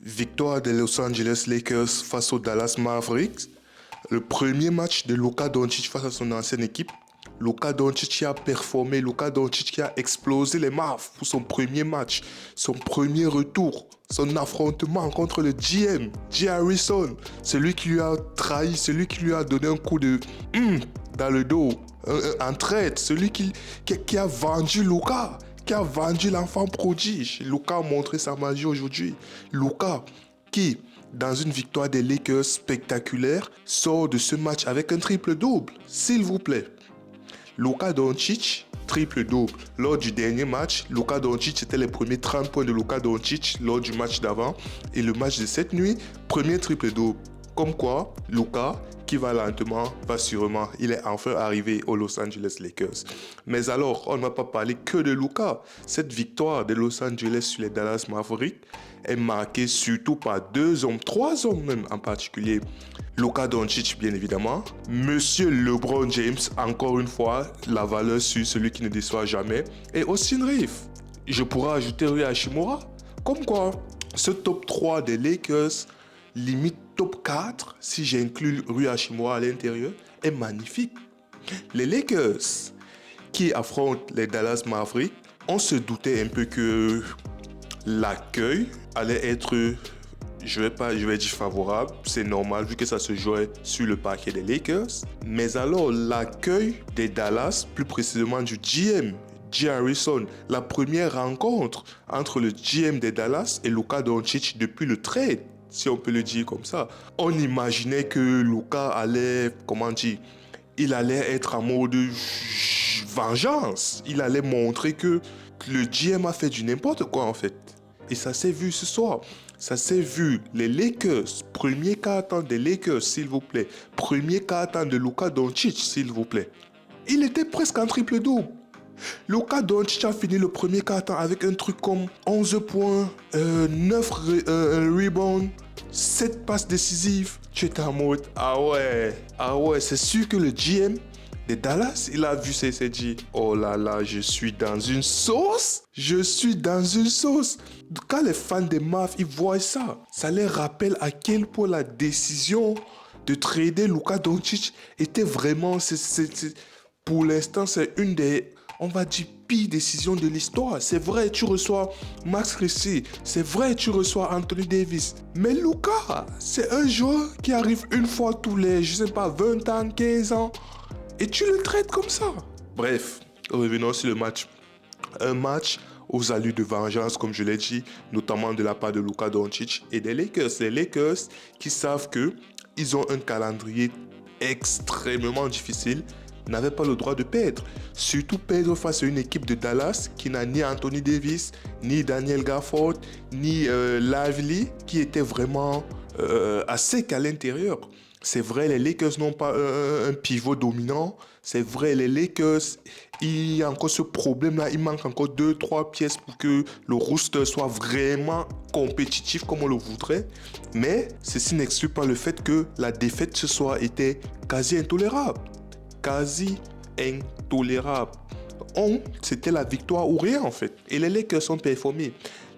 Victoire des Los Angeles Lakers face aux Dallas Mavericks. Le premier match de Luka Doncic face à son ancienne équipe. Luka Doncic a performé, Luka Doncic a explosé les Mavs pour son premier match, son premier retour, son affrontement contre le GM, J. Harrison, celui qui lui a trahi, celui qui lui a donné un coup de dans le dos, en traite, celui qui a vendu Luka, qui a vendu l'enfant prodige. Luka a montré sa magie aujourd'hui. Luka qui, dans une victoire des Lakers spectaculaire, sort de ce match avec un triple-double, s'il vous plaît. Luka Doncic, triple-double. Lors du dernier match, Luka Doncic, c'était les premiers 30 points de Luka Doncic lors du match d'avant. Et le match de cette nuit, premier triple-double. Comme quoi, Luka, qui va lentement, va sûrement, il est enfin arrivé aux Los Angeles Lakers. Mais alors, on ne va pas parler que de Luka. Cette victoire de Los Angeles sur les Dallas Mavericks est marquée surtout par deux hommes, trois hommes même en particulier. Luka Doncic, bien évidemment. Monsieur LeBron James, encore une fois, la valeur sur celui qui ne déçoit jamais. Et Austin Reeves. Je pourrais ajouter Rui Hachimura. Comme quoi, ce top 3 des Lakers, limite top 4, si j'inclus Rui Hachimura à l'intérieur, est magnifique. Les Lakers qui affrontent les Dallas Mavericks, on se doutait un peu que l'accueil allait être, je vais dire favorable, c'est normal vu que ça se jouait sur le parquet des Lakers. Mais alors l'accueil des Dallas, plus précisément du GM, J. Harrison, la première rencontre entre le GM des Dallas et Luka Doncic depuis le trade, si on peut le dire comme ça. On imaginait que Luka allait, il allait être en mode vengeance. Il allait montrer que le GM a fait du n'importe quoi en fait. Et ça s'est vu ce soir. Ça s'est vu. Les Lakers, premier quart-temps des Lakers, s'il vous plaît. Premier quart-temps de Luka Doncic, s'il vous plaît. Il était presque en triple-double. Luka Doncic a fini le premier quart-temps avec un truc comme 11 points, 9 rebounds, 7 passes décisives. Tu étais en mode, ah ouais, c'est sûr que le GM de Dallas, il a vu ça et s'est dit, oh là là, je suis dans une sauce. Quand les fans des Mavs, ils voient ça, ça les rappelle à quel point la décision de trader Luka Doncic était vraiment, pour l'instant, c'est une des, on va dire, pire décisions de l'histoire. C'est vrai, tu reçois Max Christie, c'est vrai, tu reçois Anthony Davis. Mais Luka, c'est un joueur qui arrive une fois tous les, 20 ans, 15 ans. Et tu le traites comme ça. Bref, revenons sur le match. Un match aux allures de vengeance, comme je l'ai dit, notamment de la part de Luka Doncic et des Lakers. Les Lakers qui savent qu'ils ont un calendrier extrêmement difficile, n'avaient pas le droit de perdre. Surtout perdre face à une équipe de Dallas qui n'a ni Anthony Davis, ni Daniel Gafford, ni Lively, qui était vraiment à sec à l'intérieur. C'est vrai, les Lakers n'ont pas un pivot dominant. C'est vrai, les Lakers, il y a encore ce problème-là. Il manque encore 2-3 pièces pour que le roster soit vraiment compétitif comme on le voudrait. Mais ceci n'exclut pas le fait que la défaite ce soir était quasi intolérable. C'était la victoire ou rien en fait. Et les Lakers ont performé.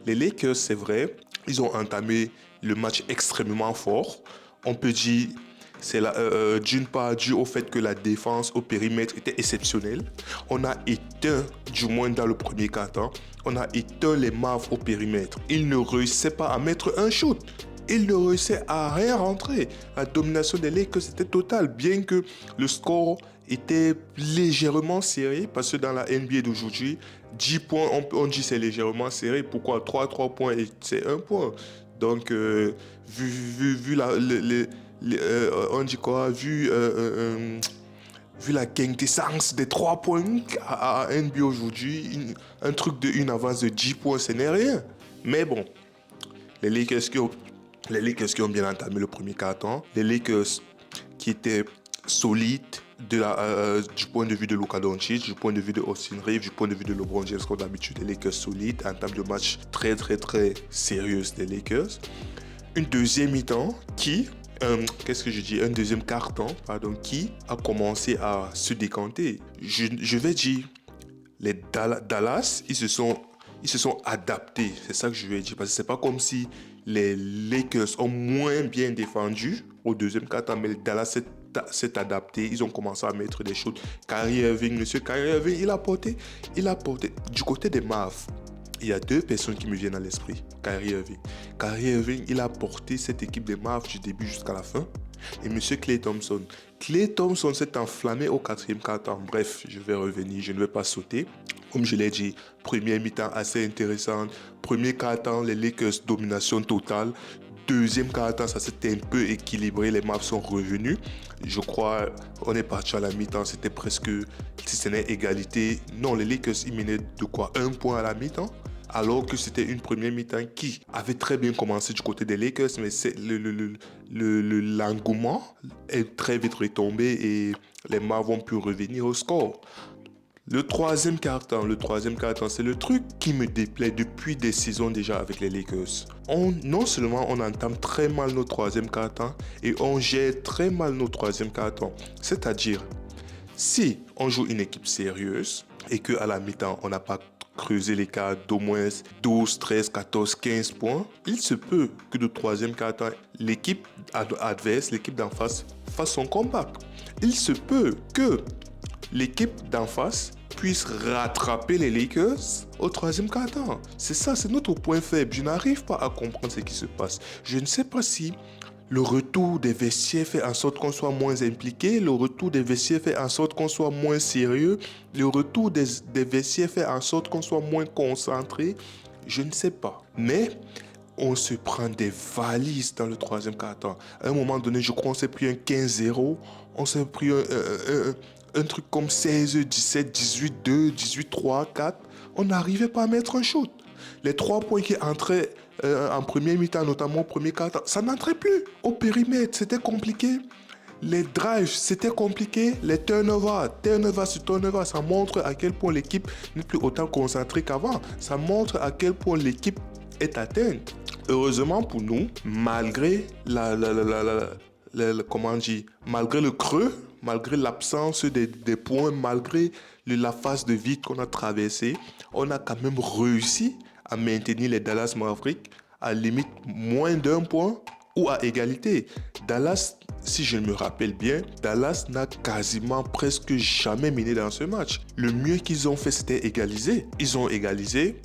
Les Lakers, c'est vrai, ils ont entamé le match extrêmement fort. On peut dire, c'est d'une part dû au fait que la défense au périmètre était exceptionnelle. On a éteint, du moins dans le premier quart-temps, on a éteint les Mavs au périmètre. Ils ne réussissaient pas à mettre un shoot. Ils ne réussissaient à rien rentrer. La domination des Lakers était totale, bien que le score était légèrement serré, parce que dans la NBA d'aujourd'hui, 10 points, on dit c'est légèrement serré. Pourquoi 3 points et c'est 1 point. Donc, vu on dit quoi, vu la quintessence des 3 points à NBA aujourd'hui, un truc de une avance de 10 points, ce n'est rien. Mais bon, les Lakers qui ont bien entamé le premier quart-temps, les Lakers qui étaient solides du point de vue de Luka Doncic, du point de vue de Austin Reeves, du point de vue de LeBron James, comme d'habitude, les Lakers solides, en termes de match très sérieuse des Lakers. Une deuxième mi-temps un deuxième quart-temps, qui a commencé à se décanter. Je vais dire, les Dallas, ils se sont adaptés. C'est ça que je vais dire. Parce que c'est pas comme si les Lakers ont moins bien défendu au deuxième quart-temps, mais Dallas s'est adapté. Ils ont commencé à mettre des shoots. Kyrie Irving, monsieur Kyrie Irving, il a porté. Du côté des Mavs, il y a deux personnes qui me viennent à l'esprit. Kyrie Irving. Kyrie Irving, il a porté cette équipe des Mavs du début jusqu'à la fin. Et monsieur Klay Thompson. Klay Thompson s'est enflammé au quatrième quart-temps. Bref, je vais revenir, je ne vais pas sauter. Comme je l'ai dit, première mi-temps assez intéressante. Premier quart-temps, les Lakers, domination totale. Deuxième quart-temps, ça s'était un peu équilibré. Les Mavs sont revenus. Je crois, on est parti à la mi-temps. C'était presque, si ce n'est égalité. Non, les Lakers, ils menaient de quoi? 1 point à la mi-temps. Alors que c'était une première mi-temps qui avait très bien commencé du côté des Lakers, mais l'engouement est très vite retombé et les Mavs ont pu revenir au score. Le troisième quart-temps, c'est le truc qui me déplaît depuis des saisons déjà avec les Lakers. Non seulement on entame très mal nos troisième quart-temps et on gère très mal nos troisième quart-temps. C'est-à-dire, si on joue une équipe sérieuse et qu'à la mi-temps, on n'a pas creusé l'écart d'au moins 12, 13, 14, 15 points, il se peut que de troisième quart-temps, l'équipe adverse, l'équipe d'en face, fasse son comeback. Il se peut que l'équipe d'en face puisse rattraper les Lakers au troisième quart-temps. C'est ça, c'est notre point faible. Je n'arrive pas à comprendre ce qui se passe. Je ne sais pas si le retour des vestiaires fait en sorte qu'on soit moins impliqué, le retour des vestiaires fait en sorte qu'on soit moins sérieux, le retour des vestiaires fait en sorte qu'on soit moins concentré. Je ne sais pas. Mais on se prend des valises dans le troisième quart-temps. À un moment donné, je crois qu'on s'est pris un 15-0, on s'est pris un truc comme 16, 17, 18, 2, 18, 3, 4. On n'arrivait pas à mettre un shoot. Les 3 points qui entraient en première mi-temps, notamment au premier quart-temps, ça n'entrait plus. Au périmètre, c'était compliqué. Les drives, c'était compliqué. Les turnovers sur turnovers, ça montre à quel point l'équipe n'est plus autant concentrée qu'avant. Ça montre à quel point l'équipe est atteinte. Heureusement pour nous, malgré malgré le creux, malgré l'absence des points, malgré la phase de vide qu'on a traversée, on a quand même réussi à maintenir les Dallas Mavericks à limite moins d'1 point ou à égalité. Dallas, si je me rappelle bien, Dallas n'a quasiment presque jamais mené dans ce match. Le mieux qu'ils ont fait, c'était égaliser. Ils ont égalisé.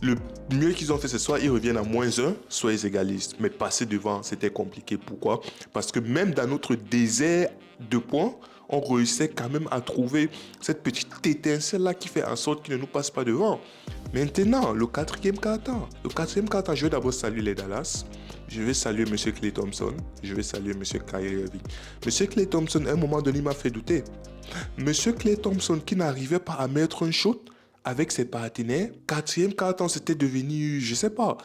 Le mieux qu'ils ont fait, c'est soit ils reviennent à -1, soit ils égalisent. Mais passer devant, c'était compliqué. Pourquoi? Parce que même dans notre désert de points, on réussissait quand même à trouver cette petite étincelle-là qui fait en sorte qu'ils ne nous passent pas devant. Maintenant, le quatrième quart-temps, je vais d'abord saluer les Dallas. Je vais saluer M. Klay Thompson. Je vais saluer M. Kyrie Irving. M. Klay Thompson, à un moment donné, m'a fait douter. M. Klay Thompson qui n'arrivait pas à mettre un shoot avec ses partenaires. Quatrième quart-temps, c'était devenu, je sais pas,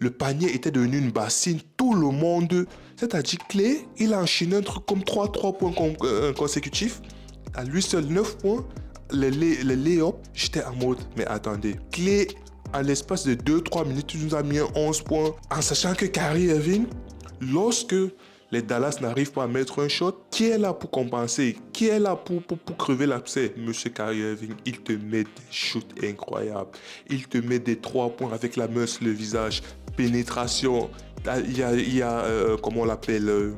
le panier était devenu une bassine. Tout le monde, c'est-à-dire Klay, il a enchaîné un truc comme 3 points consécutifs. À lui seul, 9 points. Les lay-ups, j'étais en mode, mais attendez, Klay, en l'espace de 2-3 minutes, il nous a mis un 11 points. En sachant que Kyrie Irving, lorsque les Dallas n'arrivent pas à mettre un shot, qui est là pour compenser? Qui est là pour crever l'abcès? Monsieur Kyrie Irving, il te met des shoots incroyables. Il te met des 3 points avec la main sur le visage. Pénétration. Il y a comment on l'appelle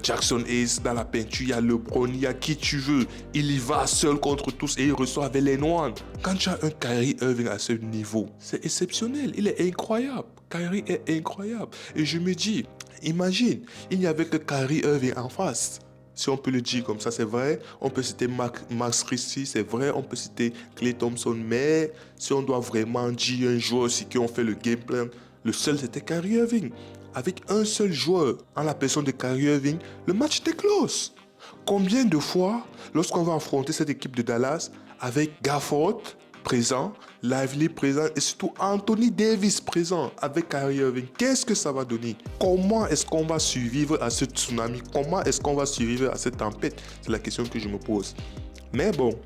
Jackson Hayes dans la peinture, il y a LeBron, il y a qui tu veux. Il y va seul contre tous et il reçoit avec les noirs. Quand tu as un Kyrie Irving à ce niveau, c'est exceptionnel. Il est incroyable. Kyrie est incroyable. Et je me dis, imagine, il n'y avait que Kyrie Irving en face. Si on peut le dire comme ça, c'est vrai. On peut citer Max Christie, c'est vrai. On peut citer Klay Thompson. Mais si on doit vraiment dire un joueur aussi qui ont fait le game plan, le seul c'était Kyrie Irving. Avec un seul joueur, en la personne de Kyrie Irving, le match était close. Combien de fois, lorsqu'on va affronter cette équipe de Dallas, avec Gafford présent, Lively présent et surtout Anthony Davis présent avec Kyrie Irving, qu'est-ce que ça va donner? Comment est-ce qu'on va survivre à ce tsunami? Comment est-ce qu'on va survivre à cette tempête? C'est la question que je me pose. Mais bon,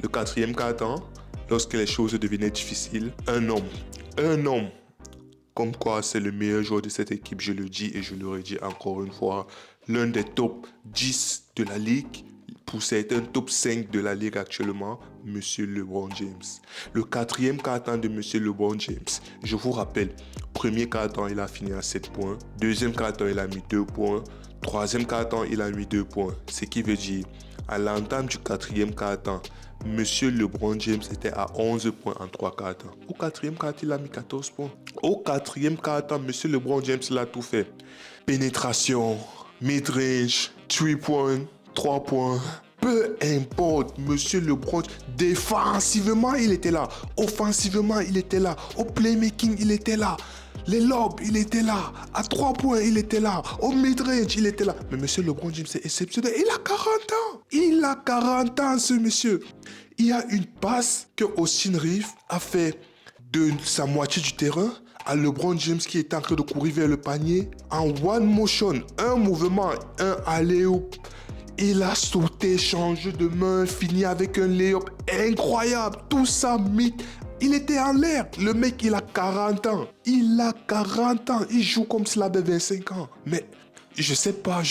le quatrième quart-temps, lorsque les choses devenaient difficiles, un homme, comme quoi c'est le meilleur joueur de cette équipe, je le dis et je le redis encore une fois, l'un des top 10 de la ligue, pour certains top 5 de la ligue actuellement, Monsieur LeBron James. Le quatrième quart-temps de Monsieur LeBron James. Je vous rappelle, premier quart-temps, il a fini à 7 points. Deuxième quart-temps, il a mis 2 points. Troisième quart-temps, il a mis 2 points. Ce qui veut dire, à l'entame du quatrième quart-temps, Monsieur LeBron James était à 11 points en 3 quarts-temps. Au quatrième quart-temps, il a mis 14 points. Au quatrième quart-temps, Monsieur LeBron James l'a tout fait. Pénétration, mid-range, 3 points, 3 points. Peu importe, Monsieur LeBron, défensivement, il était là. Offensivement, il était là. Au playmaking, il était là. Les lobes, il était là. À 3 points, il était là. Au mid-range, il était là. Mais Monsieur LeBron James, c'est exceptionnel. Il a 40 ans. Il a 40 ans, ce monsieur. Il y a une passe que Austin Reeves a fait de sa moitié du terrain à LeBron James qui est en train de courir vers le panier. En one motion, un mouvement, un alley-oop. Il a sauté, changé de main, fini avec un lay-up incroyable. Tout ça, mythe. Il était en l'air. Le mec, il a 40 ans. Il a 40 ans. Il joue comme s'il avait 25 ans. Mais je sais pas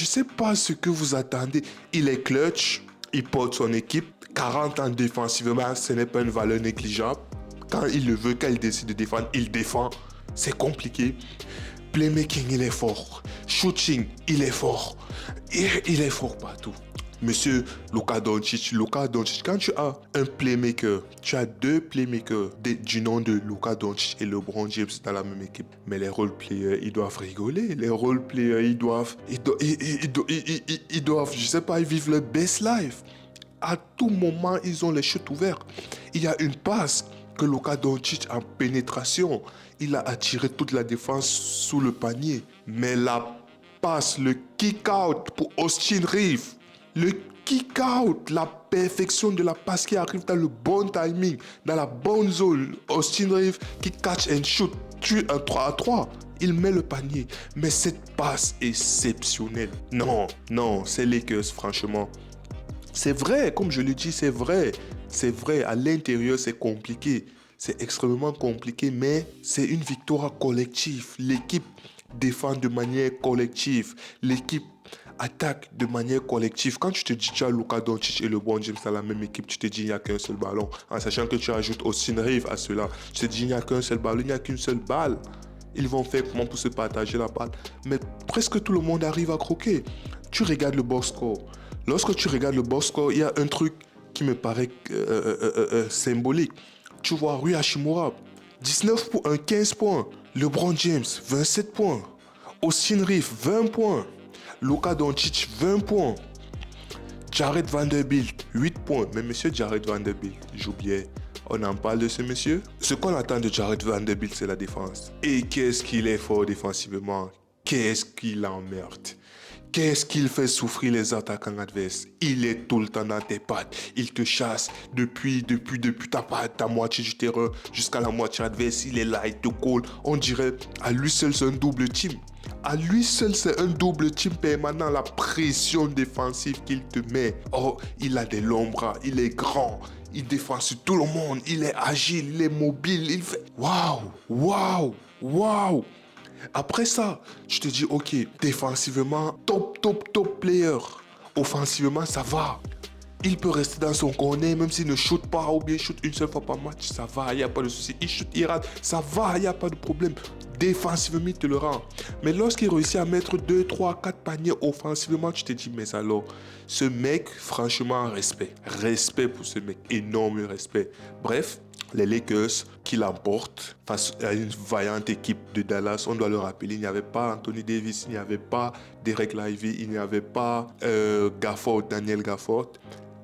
ce que vous attendez. Il est clutch. Il porte son équipe. 40 ans défensivement, ce n'est pas une valeur négligeable. Quand il le veut, quand il décide de défendre, il défend. C'est compliqué. Playmaking, il est fort. Shooting, il est fort. Il est fort partout. Monsieur Luka Doncic, quand tu as un playmaker, tu as deux playmakers du nom de Luka Doncic et LeBron James dans la même équipe. Mais les role players, ils doivent rigoler. Les role players, ils doivent, je sais pas, ils vivent leur best life. À tout moment, ils ont les chutes ouvertes. Il y a une passe que Luka Doncic en pénétration, il a attiré toute la défense sous le panier. Mais la passe, le kick-out pour Austin Reeves, le kick-out, la perfection de la passe qui arrive dans le bon timing, dans la bonne zone. Austin Reeves qui catch and shoot, tue un 3 à 3. Il met le panier. Mais cette passe exceptionnelle. Non, c'est Lakers, franchement. C'est vrai, comme je le dis, c'est vrai. C'est vrai, à l'intérieur, c'est compliqué. C'est extrêmement compliqué, mais c'est une victoire collective. L'équipe défend de manière collective. L'équipe attaque de manière collective. Quand tu te dis tu as Luka Doncic et LeBron James dans la même équipe, tu te dis il n'y a qu'un seul ballon. En sachant que tu ajoutes Austin Reeves à cela, tu te dis il n'y a qu'un seul ballon, il n'y a qu'une seule balle. Ils vont faire comment pour se partager la balle. Mais presque tout le monde arrive à croquer. Tu regardes le box score. Lorsque tu regardes le box score, il y a un truc qui me paraît symbolique. Tu vois Rui Hachimura, 19 points, 15 points. LeBron James, 27 points. Austin Reeves, 20 points. Luka Doncic, 20 points. Jared Vanderbilt, 8 points. Mais monsieur Jared Vanderbilt, j'oubliais. On en parle de ce monsieur. Ce qu'on attend de Jared Vanderbilt, c'est la défense. Et qu'est-ce qu'il est fort défensivement. Qu'est-ce qu'il emmerde. Qu'est-ce qu'il fait souffrir les attaquants adverses. Il est tout le temps dans tes pattes. Il te chasse depuis ta moitié du terrain jusqu'à la moitié adverse. Il est là, il te colle. On dirait, à lui seul, c'est un double team. À lui seul, c'est un double team permanent. La pression défensive qu'il te met. Oh, il a des longs bras. Il est grand. Il défend sur tout le monde. Il est agile. Il est mobile. Il fait... Waouh. Après ça, je te dis, ok, défensivement, top player. Offensivement, ça va. Il peut rester dans son corner, même s'il ne shoot pas ou bien shoot une seule fois par match, ça va, il n'y a pas de souci. Il shoot, il rate, ça va, il n'y a pas de problème. Défensivement, il te le rend. Mais lorsqu'il réussit à mettre 2, 3, 4 paniers offensivement, tu te dis, mais alors, ce mec, franchement, respect. Respect pour ce mec, énorme respect. Bref, les Lakers qui l'emportent face à une vaillante équipe de Dallas. On doit le rappeler, il n'y avait pas Anthony Davis, il n'y avait pas Derek Lively, il n'y avait pas Daniel Gafford.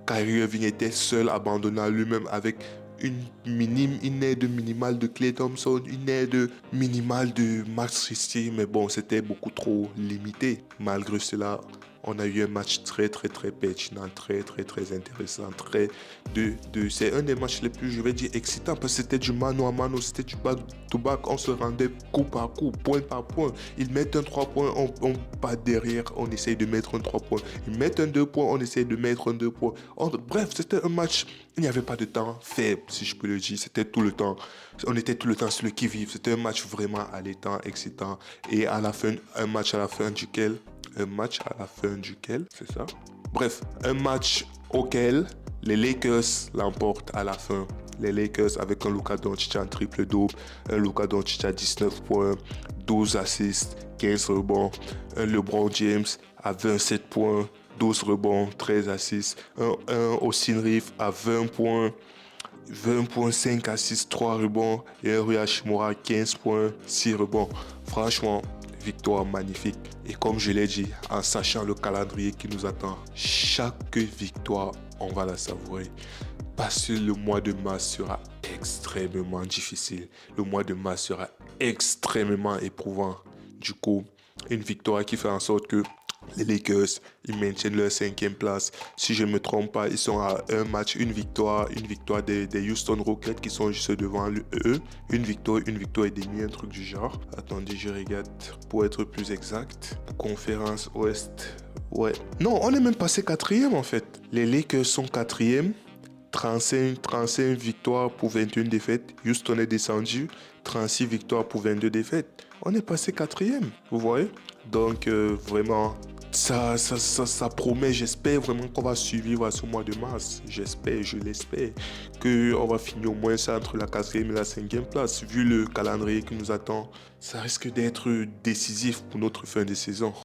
Kyrie Irving était seul, abandonné à lui-même avec une aide minimale de Klay Thompson, une aide minimale de Max Christie, mais bon, c'était beaucoup trop limité. Malgré cela, on a eu un match très pertinent, très intéressant, c'est un des matchs les plus, je vais dire, excitants parce que c'était du mano à mano, c'était du back-to-back, on se rendait coup par coup, point par point. Ils mettent un 3 points, on part derrière, on essaye de mettre un 3 points. Ils mettent un 2 points, on essaye de mettre un 2 points. Bref, c'était un match, il n'y avait pas de temps faible, si je peux le dire, c'était tout le temps. On était tout le temps sur le qui-vive, c'était un match vraiment alléchant, excitant et à la fin, un match à la fin duquel, c'est ça? Bref, un match auquel les Lakers l'emportent à la fin. Les Lakers avec un Luka Doncic en triple-double, un Luka Doncic à 19 points, 12 assists, 15 rebonds, un LeBron James à 27 points, 12 rebonds, 13 assists, un Austin Reeves à 20 points, 20.5 assists, 3 rebonds et un Rui Hachimura 15 points, 6 rebonds. Franchement, victoire magnifique. Et comme je l'ai dit, en sachant le calendrier qui nous attend, chaque victoire, on va la savourer. Parce que le mois de mars sera extrêmement difficile. Le mois de mars sera extrêmement éprouvant. Du coup, une victoire qui fait en sorte que les Lakers, ils maintiennent leur 5e place. Si je ne me trompe pas, ils sont à un match, une victoire des Houston Rockets qui sont juste devant eux. Une victoire et demie, un truc du genre. Attendez, je regarde pour être plus exact. Conférence Ouest. Ouais. Non, on est même passé 4e en fait. Les Lakers sont 4e. 35 victoires pour 21 défaites. Houston est descendu. 36 victoires pour 22 défaites. On est passé 4e, vous voyez. Donc vraiment, ça promet. J'espère vraiment qu'on va survivre à ce mois de mars. Je l'espère, qu'on va finir au moins ça entre la 4e et la 5e place. Vu le calendrier qui nous attend, ça risque d'être décisif pour notre fin de saison.